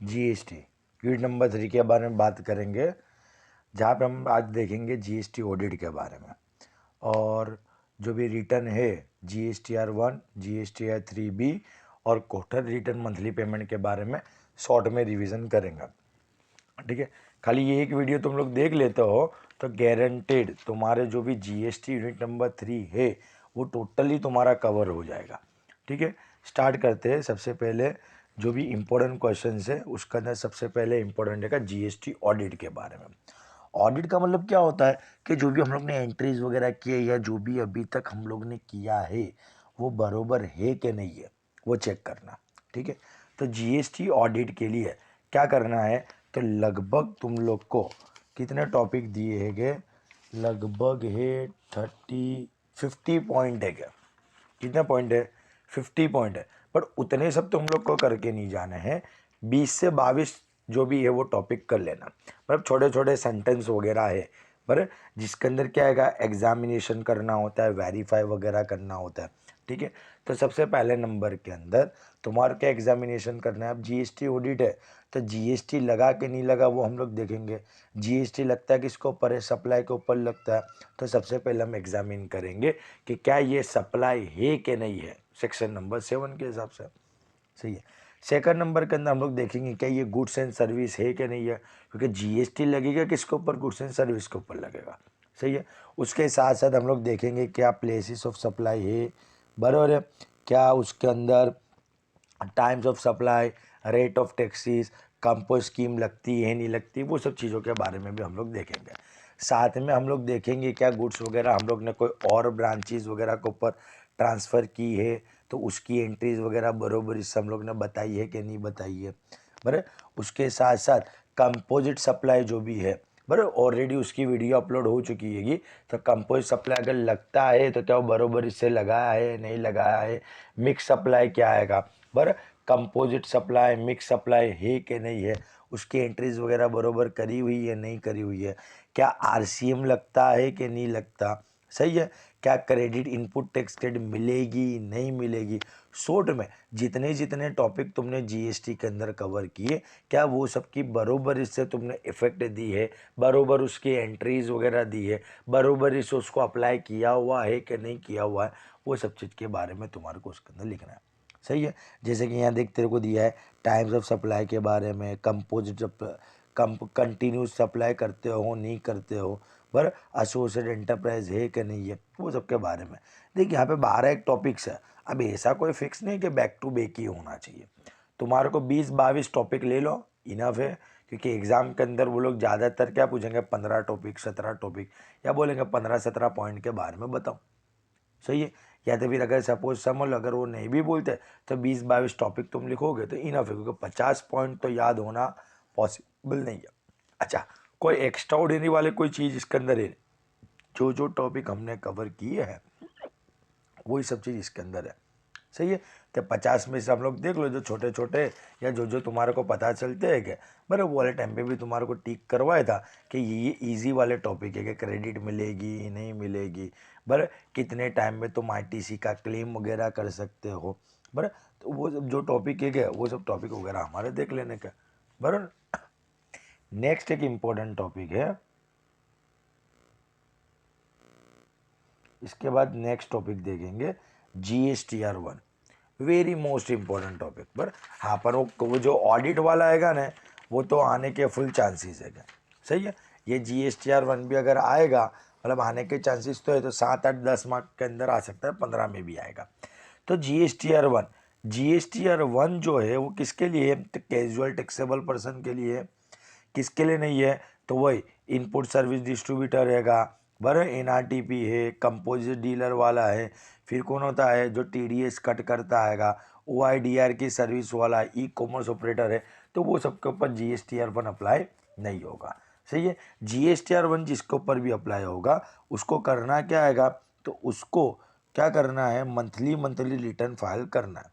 GST unit number 3 के बारे में बात करेंगे, जहाँ पे हम आज देखेंगे जीएसटी ऑडिट के बारे में। और जो भी रिटर्न है GSTR 1, GSTR 3B और क्वार्टर रिटर्न मंथली पेमेंट के बारे में शॉर्ट में रिवीजन करेंगे। ठीक है, खाली ये एक वीडियो तुम लोग देख लेते हो तो गारंटेड तुम्हारे जो भी जीएसटी यूनिट नंबर 3 है वो टोटली तुम्हारा कवर हो जाएगा। ठीक है, स्टार्ट करते हैं। सबसे पहले जो भी इम्पोर्टेंट क्वेश्चन है उसके अंदर सबसे पहले इम्पोर्टेंट है जीएसटी ऑडिट के बारे में। ऑडिट का मतलब क्या होता है कि जो भी हम लोग ने एंट्रीज वगैरह किए या जो भी अभी तक हम लोग ने किया है वो बरोबर है कि नहीं है वो चेक करना। ठीक है, तो जीएसटी ऑडिट के लिए क्या करना है, तो लगभग तुम लोग को कितने टॉपिक दिए है गए, लगभग है 50 पॉइंट है क्या, कितने पॉइंट है, 50 पॉइंट है। पर उतने सब तुम लोग को करके नहीं जाने हैं, 20 से 22 जो भी है वो टॉपिक कर लेना। मतलब छोटे छोटे सेंटेंस वगैरह है पर जिसके अंदर क्या है, एग्जामिनेशन करना होता है, वेरीफाई वगैरह करना होता है। ठीक है, तो सबसे पहले नंबर के अंदर तुम्हारा क्या एग्जामिनेशन करना है। अब जीएसटी ऑडिट है तो जीएसटी लगा के नहीं लगा वो हम लोग देखेंगे। जीएसटी लगता है किसके ऊपर है, सप्लाई के ऊपर लगता है। तो सबसे पहले हम एग्जामिन करेंगे कि क्या ये सप्लाई है कि नहीं है, सेक्शन नंबर 7 के हिसाब से। सही है। सेकंड नंबर के अंदर हम लोग देखेंगे क्या ये गुड्स एंड सर्विस है कि नहीं है, क्योंकि जीएसटी लगेगा किसके ऊपर, गुड्स एंड सर्विस के ऊपर लगेगा। सही है। उसके साथ साथ हम लोग देखेंगे क्या प्लेसेस ऑफ सप्लाई है, बराबर है, क्या उसके अंदर times of supply, rate of taxis, compose scheme लगती है नहीं लगती, वो सब चीज़ों के बारे में भी हम लोग देखेंगे। साथ में हम लोग देखेंगे क्या गुड्स वगैरह हम लोग ने कोई और ब्रांचेज वगैरह के ऊपर ट्रांसफ़र की है तो उसकी एंट्रीज वगैरह बरोबर इससे हम लोग ने बताई है कि नहीं बताई है। बराबर, उसके साथ साथ कंपोजिट सप्लाई जो भी है, बराबर, ऑलरेडी उसकी वीडियो अपलोड हो चुकी हैगी। तो कंपोजिट सप्लाई अगर लगता है तो क्या वो बरोबर इससे लगाया है नहीं लगाया है, मिक्स सप्लाई क्या आएगा, बराबर, कंपोजिट सप्लाई मिक्स सप्लाई है कि नहीं है, उसकी एंट्रीज वगैरह बरोबर करी हुई है नहीं करी हुई है, क्या आरसीएम लगता है कि नहीं लगता। सही है, क्या क्रेडिट इनपुट टैक्स क्रेडिट मिलेगी नहीं मिलेगी। शॉर्ट में जितने जितने टॉपिक तुमने जीएसटी के अंदर कवर किए क्या वो सब की बरोबर इससे तुमने इफेक्ट दी है, बरोबर उसकी एंट्रीज वगैरह दी है, बरोबर इसे उसको अप्लाई किया हुआ है कि नहीं किया हुआ है, वो सब चीज़ के बारे में तुम्हारे को उसके अंदर लिखना है। सही है, जैसे कि यहाँ देख तेरे को दिया है टाइम्स ऑफ सप्लाई के बारे में, कंपोजिट कंटिन्यूस सप्लाई करते हो नहीं करते हो, पर एसोसिएट एंटरप्राइज है कि नहीं है, वो सब के बारे में। देखिए यहाँ पे 12 एक टॉपिक्स है। अब ऐसा कोई फिक्स नहीं कि बैक टू बैक ही होना चाहिए, तुम्हारे को 20-22 टॉपिक ले लो इनफ है। क्योंकि एग्ज़ाम के अंदर वो लोग ज़्यादातर क्या पूछेंगे, 15 टॉपिक 17 टॉपिक, या बोलेंगे 15-17 पॉइंट के बारे में बताओ। सही है, या तो फिर अगर सपोज समझ लो अगर वो नहीं भी बोलते तो 20-22 टॉपिक तुम लिखोगे तो इनफ है, क्योंकि 50 पॉइंट तो याद होना पॉसिबल नहीं है। अच्छा, कोई एक्स्ट्रा ऑर्डिनरी वाले कोई चीज़ इसके अंदर है, जो जो टॉपिक हमने कवर किए हैं वही सब चीज़ इसके अंदर है। सही है, तो 50 में से हम लोग देख लो जो छोटे छोटे या जो जो तुम्हारे को पता चलते हैं कि बड़े वो वाले टाइम पे भी तुम्हारे को टिक करवाया था कि ये इजी वाले टॉपिक है कि क्रेडिट मिलेगी नहीं मिलेगी, बड़े कितने टाइम में तुम आईटीसी का क्लेम वगैरह कर सकते हो, बड़े तो वो सब जो टॉपिक है क्या वो सब टॉपिक वगैरह हमारे देख लेने का। बराबर, नेक्स्ट एक इम्पोर्टेंट टॉपिक है, इसके बाद नेक्स्ट टॉपिक देखेंगे GSTR 1, very most important topic. पर हाँ, पर वो जो ऑडिट वाला आएगा ना वो तो आने के फुल चांसेस है। सही है, ये GSTR 1 भी अगर आएगा मतलब आने के चांसेस तो है, तो 7-8-10 मार्क के अंदर आ सकता है, 15 में भी आएगा। तो GSTR 1 जो है वो किसके लिए है, तो कैजुअल टैक्सेबल पर्सन के लिए है। किसके लिए नहीं है, तो वही इनपुट सर्विस डिस्ट्रीब्यूटर रहेगा, बराबर, एनआरटीपी है, कंपोजिट डीलर वाला है, फिर कौन होता है जो टीडीएस कट करता आएगा, ओआईडीआर की सर्विस वाला, ई कॉमर्स ऑपरेटर है, तो वो सबके ऊपर GSTR 1 अप्लाई नहीं होगा। सही है, GSTR 1 जिसके ऊपर भी अप्लाई होगा उसको करना क्या आएगा, तो उसको क्या करना है, मंथली मंथली रिटर्न फाइल करना है।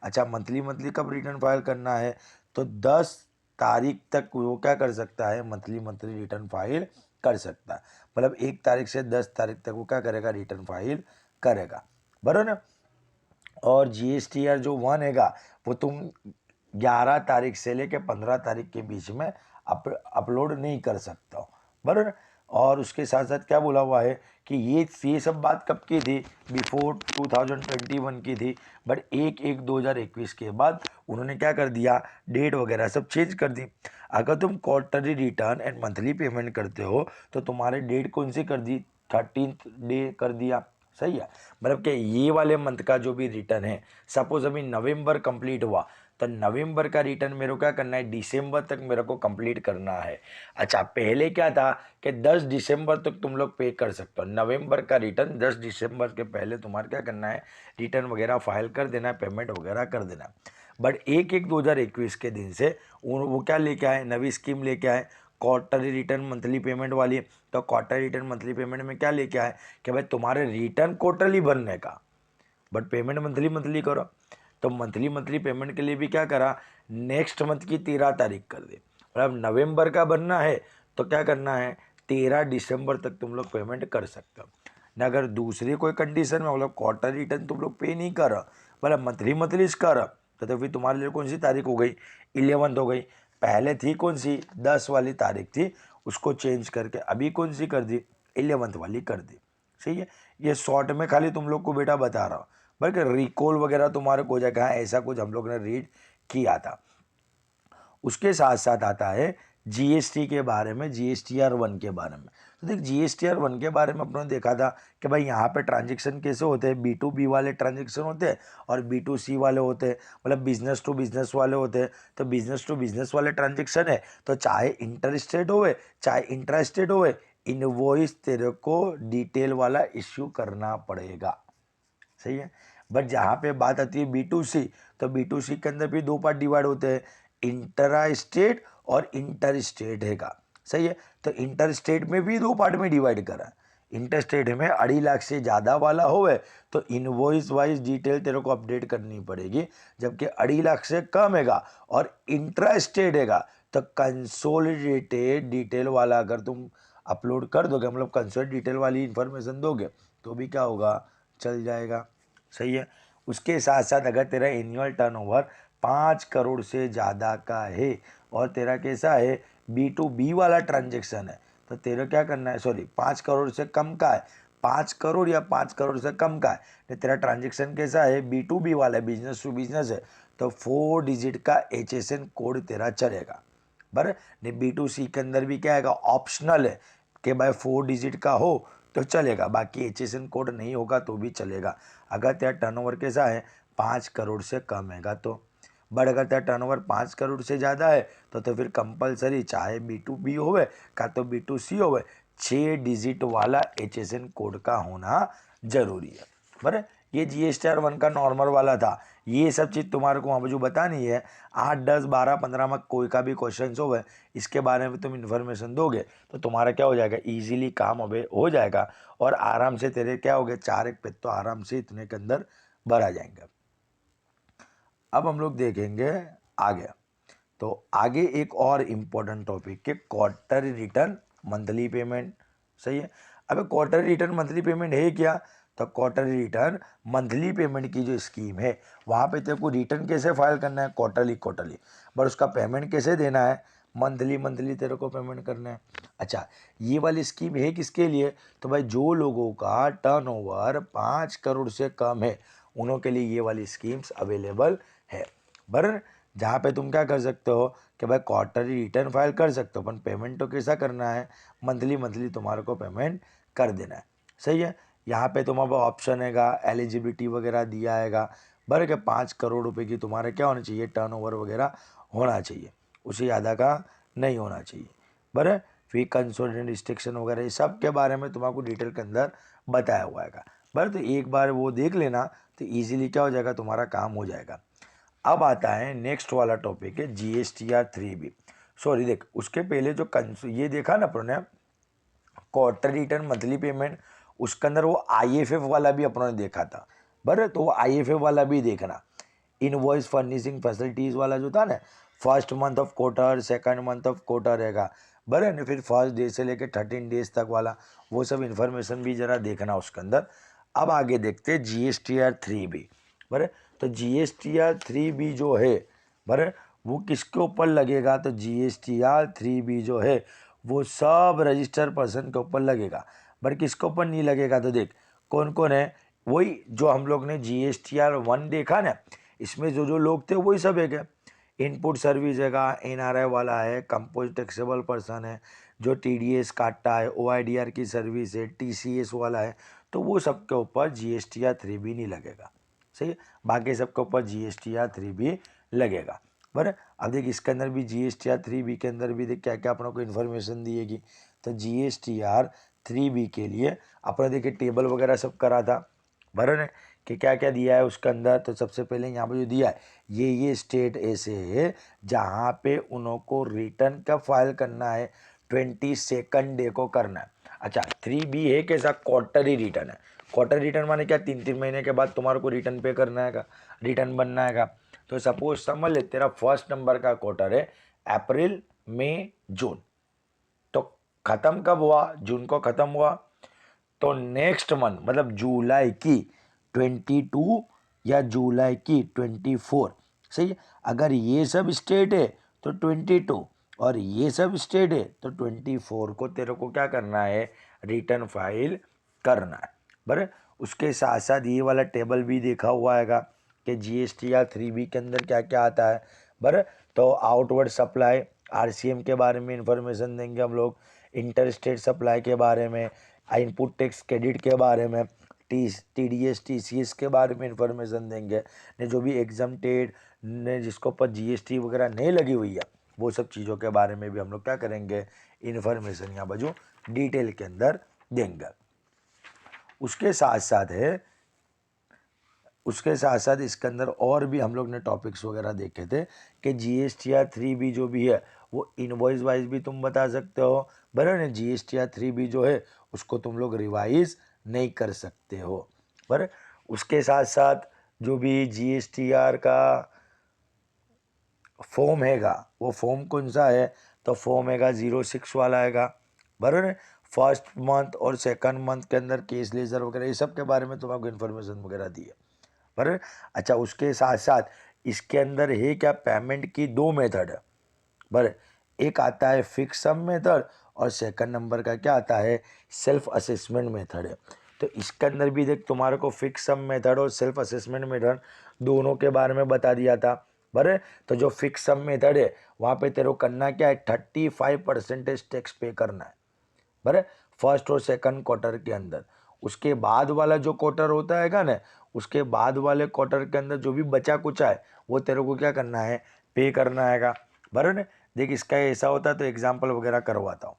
अच्छा, मंथली मंथली कब रिटर्न फाइल करना है, तो 10 तारीख तक वो क्या कर सकता है, मंथली मंथली रिटर्न फाइल कर सकता है। मतलब 1 तारीख से 10 तारीख तक वो क्या करेगा, रिटर्न फाइल करेगा, बराबर ना। और GSTR जो 1 हैगा वो तुम 11 तारीख से लेके 15 तारीख के बीच में अपलोड नहीं कर सकता हो, बराबर। और उसके साथ साथ क्या बोला हुआ है कि ये सब बात कब की थी, बिफोर 2021 की थी, बट 1/1/2021 के बाद उन्होंने क्या कर दिया, डेट वगैरह सब चेंज कर दी। अगर तुम quarterly return and monthly payment करते हो तो तुम्हारे डेट कौन सी कर दी, 13th डे कर दिया, सही है। मतलब कि ये वाले मंथ का जो भी रिटर्न है, सपोज अभी नवंबर कंप्लीट हुआ तो नवंबर का रिटर्न मेरे को क्या करना है, दिसंबर तक मेरे को कंप्लीट करना है। अच्छा, पहले क्या था कि 10 दिसंबर तक तुम लोग पे कर सकते हो, नवंबर का रिटर्न 10 दिसंबर के पहले तुम्हारा क्या करना है, रिटर्न वगैरह फाइल कर देना है, पेमेंट वगैरह कर देना है। बट 1/1/2021 के दिन से वो क्या लेके आए, नवी स्कीम लेके आए, क्वार्टरली रिटर्न मंथली पेमेंट वाली। तो क्वार्टरली रिटर्न मंथली पेमेंट में क्या लेके आए कि भाई तुम्हारे रिटर्न क्वार्टरली भरने का, बट पेमेंट मंथली मंथली करो। तो मंथली मंथली पेमेंट के लिए भी क्या करा, नेक्स्ट मंथ की 13 तारीख कर दी। मतलब नवंबर का भरना है तो क्या करना है, 13 दिसंबर तक तुम लोग पेमेंट कर सकते हो ना। अगर दूसरी कोई कंडीशन में मतलब क्वार्टर रिटर्न तुम लोग पे नहीं कर, मतलब मंथली मंथली कर, तो फिर तुम्हारे लिए कौन सी तारीख हो गई, 11th हो गई। पहले थी कौन सी, 10 वाली तारीख थी, उसको चेंज करके अभी कौन सी कर दी, 11th वाली कर दी, सही है। ये शॉर्ट में खाली तुम लोग को बेटा बता रहा हूँ, बल्कि रिकॉल वगैरह तुम्हारे को हो जाएगा, हाँ ऐसा कुछ हम लोग ने रीड किया था। उसके साथ साथ आता है जीएसटी के बारे में, GSTR 1 के बारे में। तो देख GSTR 1 के बारे में अपने देखा था कि भाई यहाँ पे ट्रांजेक्शन कैसे होते हैं, B2B वाले ट्रांजेक्शन होते हैं और B2C वाले होते हैं, मतलब बिजनेस टू बिजनेस वाले होते हैं। तो बिजनेस टू बिजनेस वाले ट्रांजेक्शन है तो चाहे इंटर स्टेट होवे चाहे इंट्रा स्टेट होवे, इनवॉइस तेरे को डिटेल वाला इश्यू करना पड़ेगा, सही है। बट जहाँ पे बात आती है B2C, तो B2C के अंदर भी दो पार्ट डिवाइड होते हैं, इंटरा स्टेट और इंटर स्टेट हैगा, सही है। तो इंटर स्टेट में भी दो पार्ट में डिवाइड करा है। इंटर स्टेट में 2.5 लाख से ज़्यादा वाला होवे तो इनवॉइस वाइज डिटेल तेरे को अपडेट करनी पड़ेगी, जबकि 2.5 लाख से कम हैगा और इंट्रा स्टेट हैगा तो कंसोलिडेटेड डिटेल वाला अगर तुम अपलोड कर दोगे, मतलब कंसोलिडेटेड डिटेल वाली इंफॉर्मेशन दोगे तो भी क्या होगा, चल जाएगा, सही है। उसके साथ साथ अगर तेरा एनुअल टर्नओवर 5 करोड़ से ज़्यादा का है और तेरा कैसा है, B2B वाला ट्रांजेक्शन है, तो तेरा क्या करना है, सॉरी 5 करोड़ से कम का है, 5 करोड़ या 5 करोड़ से कम का है, तो तेरा ट्रांजेक्शन कैसा है, B2B वाला है, बिजनेस टू बिजनेस है, तो 4 डिजिट का HSN कोड तेरा चलेगा। बराबर नहीं, B2C के अंदर भी क्या आएगा, ऑप्शनल है कि भाई 4 डिजिट का हो तो चलेगा, बाकी HSN कोड नहीं होगा तो भी चलेगा। अगर तेरा टर्नओवर कैसा है, 5 करोड़ से कम हैगा तो। बट अगर तेरा टर्नओवर 5 करोड़ से ज़्यादा है तो फिर कंपलसरी चाहे B2B होवे का तो B2C होवे, 6 डिजिट वाला HSN कोड का होना जरूरी है। बराबर, ये GSTR 1 का नॉर्मल वाला था। ये सब चीज़ तुम्हारे को वहाँ पर जो बतानी है, 8, 10, 12, 15 में कोई का भी क्वेश्चन होवे इसके बारे में तुम इन्फॉर्मेशन दोगे तो तुम्हारा क्या हो जाएगा, इजीली काम हो जाएगा और आराम से तेरे क्या हो गए, 4 एक पे तो आराम से इतने के अंदर भरा जाएंगे। अब हम लोग देखेंगे आगे, तो आगे एक और इम्पोर्टेंट टॉपिक के क्वार्टर रिटर्न मंथली पेमेंट, सही है। अब क्वार्टर रिटर्न मंथली पेमेंट है क्या, तो क्वार्टर रिटर्न मंथली पेमेंट की जो स्कीम है वहाँ पे तेरे को रिटर्न कैसे फाइल करना है, क्वार्टरली, बट उसका पेमेंट कैसे देना है, मंथली तेरे को पेमेंट करना है। अच्छा, ये वाली स्कीम है किसके लिए, तो भाई जो लोगों का टर्नओवर 5 करोड़ से कम है उन्हों के लिए ये वाली स्कीम्स अवेलेबल है। बराबर, जहाँ पे तुम क्या कर सकते हो कि भाई क्वार्टरली रिटर्न फाइल कर सकते हो, पर पेमेंट तो कैसा करना है, मंथली तुम्हारे को पेमेंट कर देना है, सही है। यहाँ पे तुम्हारे ऑप्शन हैगा, एलिजिबिलिटी वगैरह दिया हैगा, बराबर के 5 करोड़ रुपए की तुम्हारे क्या होना चाहिए, टर्नओवर वगैरह होना चाहिए, उससे ज़्यादा का नहीं होना चाहिए। बराबर, फी कंसोलिडेटेड रिस्ट्रिक्शन वगैरह ये सब के बारे में तुम्हारे डिटेल के अंदर बताया हुआ है। बराबर, तो एक बार वो देख लेना तो ईजिली क्या हो जाएगा, तुम्हारा काम हो जाएगा। अब आता है नेक्स्ट वाला टॉपिक है GSTR 3B। सॉरी देख, उसके पहले जो ये देखा ना अपने क्वार्टर रिटर्न मंथली पेमेंट, उसके अंदर वो IFF वाला भी अपनों ने देखा था। बराबर, तो वो IFF वाला भी देखना, इनवॉइस फर्निशिंग फैसिलिटीज़ वाला जो था ना, first month of quarter, second month of quarter रहेगा, बराबर ना, फिर फर्स्ट डे से लेकर 13 डेज तक वाला वो सब इन्फॉर्मेशन भी ज़रा देखना उसके अंदर। अब आगे देखते हैं GSTR 3B। बराबर, तो GSTR 3B जो है बराबर। वो किसके ऊपर लगेगा, तो GSTR 3B जो है वो सब रजिस्टर्ड पर्सन के ऊपर लगेगा। बट किसके ऊपर नहीं लगेगा, तो देख कौन कौन है, वही जो हम लोग ने GSTR 1 देखा ना, इसमें जो जो लोग थे वही सब है। इनपुट सर्विस है, NRI वाला है, कंपोज टैक्सेबल पर्सन है, जो TDS काटता है, OIDR की सर्विस है, TCS वाला है, तो वो सबके ऊपर GSTR 3B नहीं लगेगा। सही है, बाकी सबके ऊपर GSTR 3B लगेगा। बराबर। अब देख इसके अंदर भी GSTR 3B के अंदर भी देख क्या क्या अपनों को इन्फॉर्मेशन दिएगी। तो GSTR 3B के लिए अपने देखिए टेबल वगैरह सब करा था, बराबर है, कि क्या क्या दिया है उसके अंदर। तो सबसे पहले यहाँ पे जो दिया है, ये स्टेट ऐसे है जहाँ पे उनको रिटर्न कब फाइल करना है, 22 डे को करना है। अच्छा 3B है कैसा, क्वार्टरली रिटर्न है। क्वार्टर रिटर्न माने क्या, 3-3 महीने के बाद तुम्हारे को रिटर्न पे करना है, रिटर्न बनना है। तो सपोज समझ ले तेरा फर्स्ट नंबर का क्वार्टर है अप्रैल मई जून, तो खत्म कब हुआ, जून को खत्म हुआ, तो नेक्स्ट मंथ मतलब जुलाई की 22 या जुलाई की 24। सही है, अगर ये सब स्टेट है तो 22 और ये सब स्टेट है तो 24 को तेरे को क्या करना है, रिटर्न फाइल करना है। बराबर। उसके साथ साथ ये वाला टेबल भी देखा हुआ हैगा कि GSTR 3B के अंदर क्या क्या आता है। बराबर। तो आउटवर्ड सप्लाई RCM के बारे में इंफॉर्मेशन देंगे हम लोग, इंटर स्टेट सप्लाई के बारे में, इनपुट टैक्स क्रेडिट के बारे में, TDS TCS के बारे में इंफॉर्मेशन देंगे ने, जो भी एग्जाम्प्टेड ने जिसके ऊपर GST वगैरह नहीं लगी हुई है वो सब चीज़ों के बारे में भी हम लोग क्या करेंगे, इन्फॉर्मेशन यहाँ बाजू डिटेल के अंदर देंगे। उसके साथ साथ इसके अंदर और भी हम लोग ने टॉपिक्स वगैरह देखे थे कि GSTR 3B जो भी है वो इनवॉइस वाइज भी तुम बता सकते हो, बराबर है। GSTR 3B जो है उसको तुम लोग रिवाइज नहीं कर सकते हो, बराबर। उसके साथ साथ जो भी GSTR का फॉर्म हैगा वो फॉर्म कौन सा है, तो फॉर्म हैगा 06 वाला हैगा, बराबर है। फर्स्ट मंथ और सेकंड मंथ के अंदर केस लेजर वगैरह ये सब के बारे में तुम्हारे इन्फॉर्मेशन वगैरह दी है, बराबर। अच्छा उसके साथ साथ इसके अंदर है क्या, पेमेंट की 2 मेथड है, बराबर। एक आता है फिक्स सम मेथड और सेकंड नंबर का क्या आता है, सेल्फ असेसमेंट मेथड है। तो इसके अंदर भी देख तुम्हारे को फिक्स सम मेथड और सेल्फ असेसमेंट मेथड दोनों के बारे में बता दिया था, बराबर। तो जो फिक्स सम मेथड है वहाँ पे तेरे को करना क्या है, 35% टैक्स पे करना है, बराबर, फर्स्ट और सेकंड क्वार्टर के अंदर। उसके बाद वाला जो क्वार्टर होता है ना, उसके बाद वाले क्वार्टर के अंदर जो भी बचा कुछ है वो तेरे को क्या करना है, पे करना है, बराबर। देख इसका ऐसा होता है तो एग्जाम्पल वगैरह करवाता हूँ।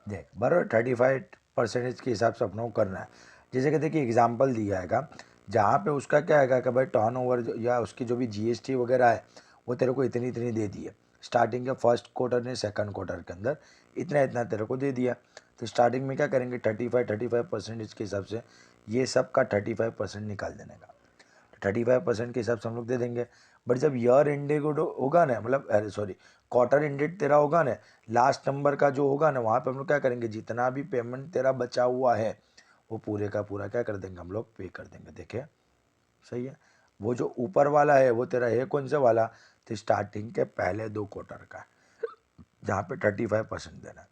देख बराबर 35% के हिसाब से अपना को करना है। जैसे कि देखिए एग्जाम्पल दिया है जहाँ पे उसका क्या है कि भाई टर्नओवर या उसकी जो भी GST वगैरह है वो तेरे को इतनी इतनी दे दी है, स्टार्टिंग के फर्स्ट क्वार्टर ने सेकंड क्वार्टर के अंदर इतना इतना तेरे को दे दिया। तो स्टार्टिंग में क्या करेंगे, 35% के हिसाब से ये सब का 35% निकाल देने का, 35% के हिसाब से हम लोग दे देंगे। बट जब ईयर एंडेड होगा ना, मतलब अरे सॉरी क्वार्टर एंडेड तेरा होगा ना, लास्ट नंबर का जो होगा ना वहाँ पे हम लोग क्या करेंगे, जितना भी पेमेंट तेरा बचा हुआ है वो पूरे का पूरा क्या कर देंगे, हम लोग पे कर देंगे। देखे सही है। वो जो ऊपर वाला है वो तेरा है कौन सा वाला, तो स्टार्टिंग के पहले 2 क्वार्टर का, जहाँ पे 35% देना।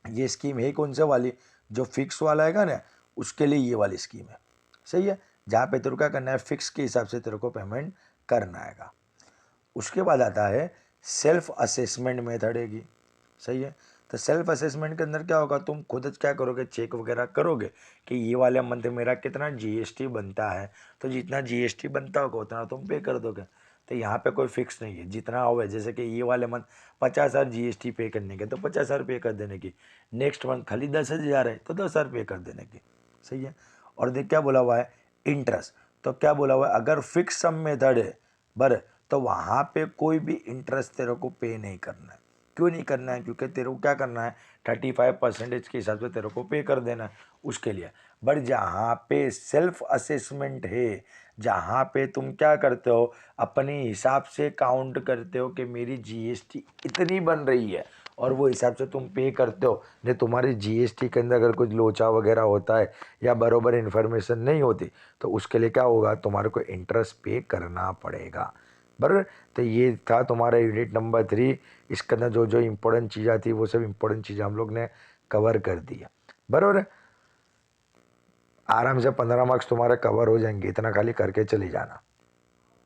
ये स्कीम है कौन सा वाली, जो फिक्स वाला है ना उसके लिए ये वाली स्कीम है, सही है, जहाँ पे तेरे को क्या करना है, फिक्स के हिसाब से तेरे को पेमेंट करना है। उसके बाद आता है सेल्फ असेसमेंट मेथड है, सही है। तो सेल्फ असेसमेंट के अंदर क्या होगा, तुम खुद क्या करोगे, चेक वगैरह करोगे कि ये वाले मंथ मेरा कितना GST बनता है, तो जितना GST बनता होगा उतना तुम पे कर दोगे। तो यहाँ पे कोई फिक्स नहीं है, जितना होगा, जैसे कि ये वाले मंथ 50,000 GST पे करने के तो 50,000 पे कर देने की, नेक्स्ट मंथ खाली 10,000 है तो 10,000 पे कर देने की, सही है। और देख क्या बोला हुआ है, इंटरेस्ट, तो क्या बोला हुआ है, अगर फिक्स सम मेथड है बर तो वहाँ पे कोई भी इंटरेस्ट तेरे को पे नहीं करना है। क्यों नहीं करना है, क्योंकि तेरे को क्या करना है, 35% के हिसाब से तेरे को पे कर देना है उसके लिए। बट जहाँ पे सेल्फ असेसमेंट है, जहाँ पे तुम क्या करते हो, अपने हिसाब से काउंट करते हो कि मेरी GST इतनी बन रही है, और वो हिसाब से तुम पे करते हो। नहीं तुम्हारी जीएसटी के अंदर अगर कुछ लोचा वगैरह होता है या बरोबर इन्फॉर्मेशन नहीं होती तो उसके लिए क्या होगा, तुम्हारे को इंटरेस्ट पे करना पड़ेगा। बराबर। तो ये था तुम्हारा यूनिट नंबर 3। इसके अंदर जो जो इम्पोर्टेंट चीज़ें थी वो सब इम्पोर्टेंट चीज़ें हम लोग ने कवर कर दी है। बराबर है। आराम से 15 मार्क्स तुम्हारे कवर हो जाएंगे, इतना खाली करके चले जाना।